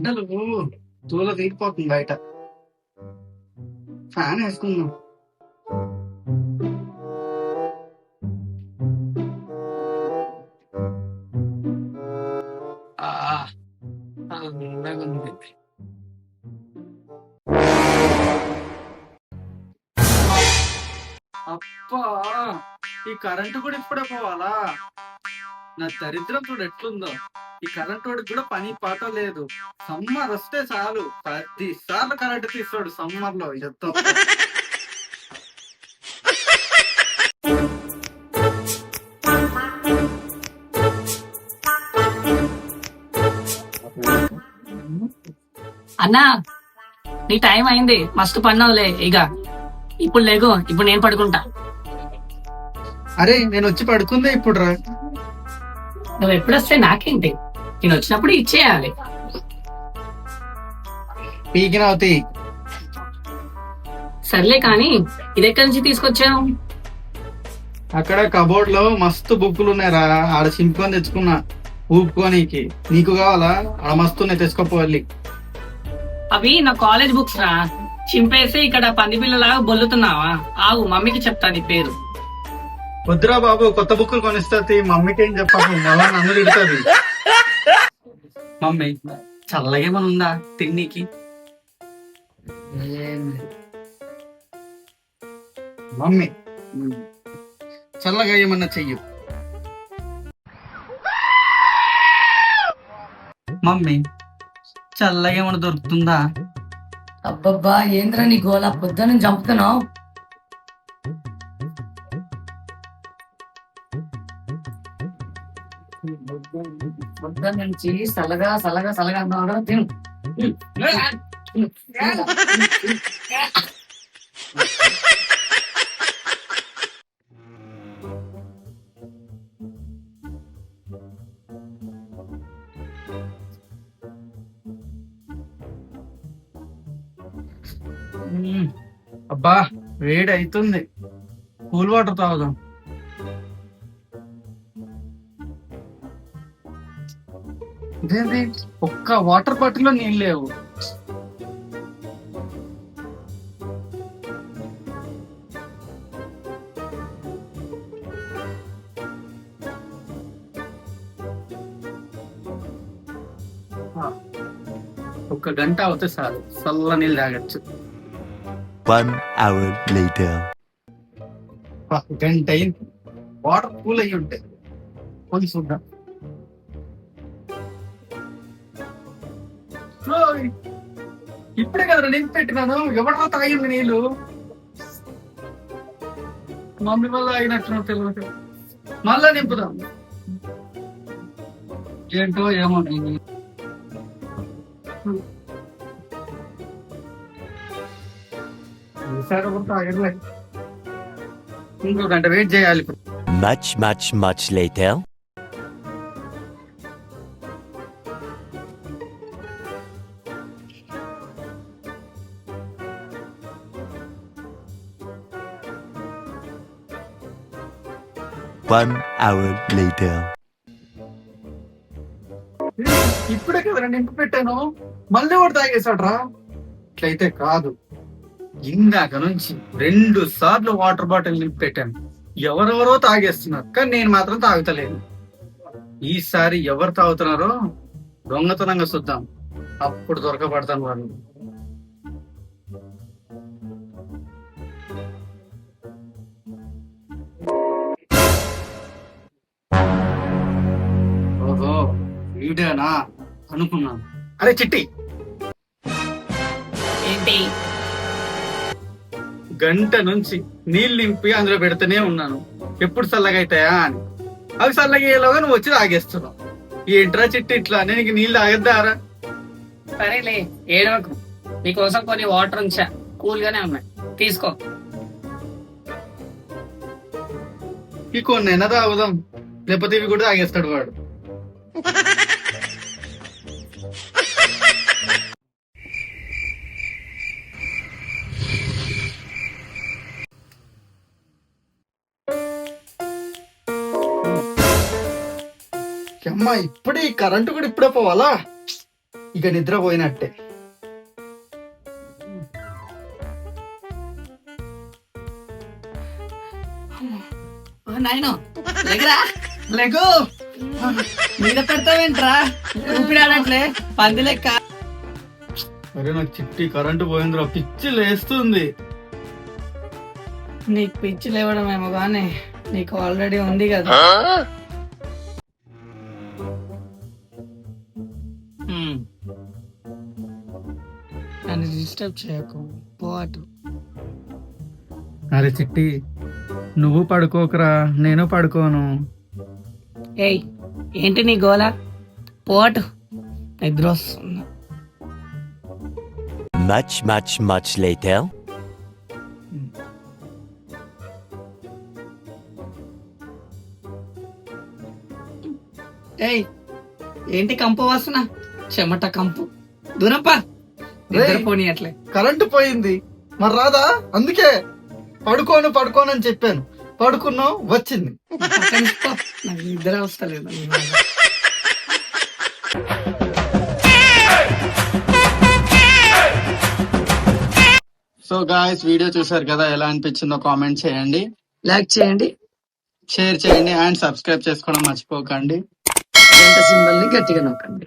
ఎండలు తూల తీరిపోతుంది బయట. ఫ్యాన్ వేసుకుందాం. చల్లగా ఉంది. అబ్బా, ఈ కరెంటు కూడా ఇప్పుడే పోవాలా? నా దరిద్రం చూడు ఎట్లుందో. ఈ కరెంట్ వాడికి కూడా పని పాట లేదు. సమ్మర్ వస్తే చాలు 10 సార్లు కరెంట్ తీస్తాడు సమ్మర్ లో. యుద్ధం. అన్నా, నీ టైం అయింది, మస్తు పన్నావులే. ఇక ఇప్పుడు లేగు, ఇప్పుడు నేను పడుకుంటా. అరే, నేను వచ్చి పడుకుందే ఇప్పుడు రా. నువ్వు ఎప్పుడొస్తే నాకేంటి, నేను వచ్చినప్పుడు ఇచ్చేయాలి. పీకినవుతాయి. సర్లే కాని ఇది ఎక్కడి నుంచి తీసుకొచ్చావు? అక్కడ కబోర్డ్ లో మస్తు బుక్కులు ఉన్నాయరా, ఆడ చింపుకొని తెచ్చుకున్నా ఊపుకోనీకి. నీకు కావాలా? ఆడ మస్తున్నాయి, తెచ్చుకోపోవాలి. అవి నా కాలేజ్ బుక్స్ రా, చింపేసి ఇక్కడ పంది పిల్లలాగా బొల్లుతున్నావా? ఆగు, మమ్మీకి చెప్తా నీ పేరు. వద్దురా బాబు, కొత్త బుక్కులు కొనిస్తుంది. మమ్మీకి ఏం చెప్పకు, మళ్ళా నన్ను తిడుతుంది. మమ్మీ, చల్లగా ఏమైనా ఉందా తిన్నీకి? మమ్మీ, చల్లగా ఏమన్నా చెయ్యు. మమ్మీ, చల్లగా ఏమన్నా దొరుకుతుందా? అబ్బబ్బా, ఏంద్రా నీ గోలా, పొద్దున చంపుతున్నావు. పొద్దున్న నుంచి సలగా సలగా సలగా అన్నావు కదా, తిను. అబ్బా, వేడి అవుతుంది. కూల్ వాటర్ తాగుదాం. ఇదేంటి, ఒక్క వాటర్ బాటిల్ లో నీళ్ళు లేవు. ఒక్క గంట అవుతే చాలు, చల్ల నీళ్ళు తాగొచ్చు. 1 hour later. గంట అయింది, వాటర్ కూల్ అయ్యి ఉంటాయి. కొంచెం చూద్దాం. ఇప్పుడే కదా నింపి పెట్టినాను, ఎవడో తాగింది నీళ్ళు. మమ్మీ వల్ల తాగినట్టు తెలియదు. మళ్ళా నింపుదాం. ఏంటో ఏమో. ఇంకో గంట వెయిట్ చేయాలి. Much later. One hour later. ఇప్పుడే కదా నింపి పెట్టాను, మళ్ళీ కూడా తాగేశాడు రా. ఇట్లయితే కాదు. ఇందాక నుంచి 2 సార్లు వాటర్ బాటిల్ నింపి పెట్టాను. ఎవరెవరో తాగేస్తున్నారు, కానీ నేను మాత్రం తాగుతలేను. ఈసారి ఎవరు తాగుతున్నారో దొంగతనంగా చూద్దాం, అప్పుడు దొరకబడతాను వాళ్ళు. ఓహో, వీడేనా అనుకున్నాను. అరే చిట్టి, ఏంటి? గంట నుంచి నీళ్ళు నింపి అందులో పెడుతూనే ఉన్నాను, ఎప్పుడు చల్లగా అవుతాయా అని. అవి చల్లగా అయ్యేలోగా నువ్వు వచ్చి తాగేస్తున్నావు. ఏంట్రా చిట్టి ఇట్లా? నేను నీళ్ళు తాగద్దారా? సరేలే, ఏడవకు. నీకోసం కొన్ని వాటర్ ఉంచా, కూల్ గానే ఉన్నాయి, తీసుకో. ఈ కొన్నైనా తాగుదాం, లేకపోతే ఇవి కూడా తాగేస్తాడు వాడు. అమ్మా, ఇప్పుడే ఈ కరెంటు కూడా ఇప్పుడే పోవాలా? ఇక నిద్ర పోయినట్టే. నాయన లేకరా లేకు. మీద పెడతావేంట్రా ఊపిరాడట్లే పంది లెక్క. అరే నాకు చిట్టి కరెంటు పోయిందిరా, పిచ్చి లేస్తుంది. నీకు పిచ్చి లేవడమేమో కానీ నీకు ఆల్రెడీ ఉంది కదా. నన్ను డిస్టర్బ్ చేయకు, పోటు. అరే చిట్టి, నువ్వు పడుకోకరా, నేను పడుకోను. ఏయ్ ఏంటి నీ గోల, పోటు. నిద్ర వస్తుంది. Much later. ఏయ్ ఏంటి కంపు వాసన, చెమట కంపు. దూరప్పా, నిద్రపోని అట్లే. కరెంటు పోయింది మరి రాదా, అందుకే పడుకోను అని చెప్పాను. పడుకున్నావు, వచ్చింది. నాకు నిద్ర వస్తలేదు. సో గాయ్స్, వీడియో చూసారు కదా, ఎలా అనిపించిందో కామెంట్ చేయండి, లైక్ చేయండి, షేర్ చేయండి అండ్ సబ్స్క్రైబ్ చేసుకోవడం మర్చిపోకండి. గంట సింబల్ ని గట్టిగా నొక్కండి.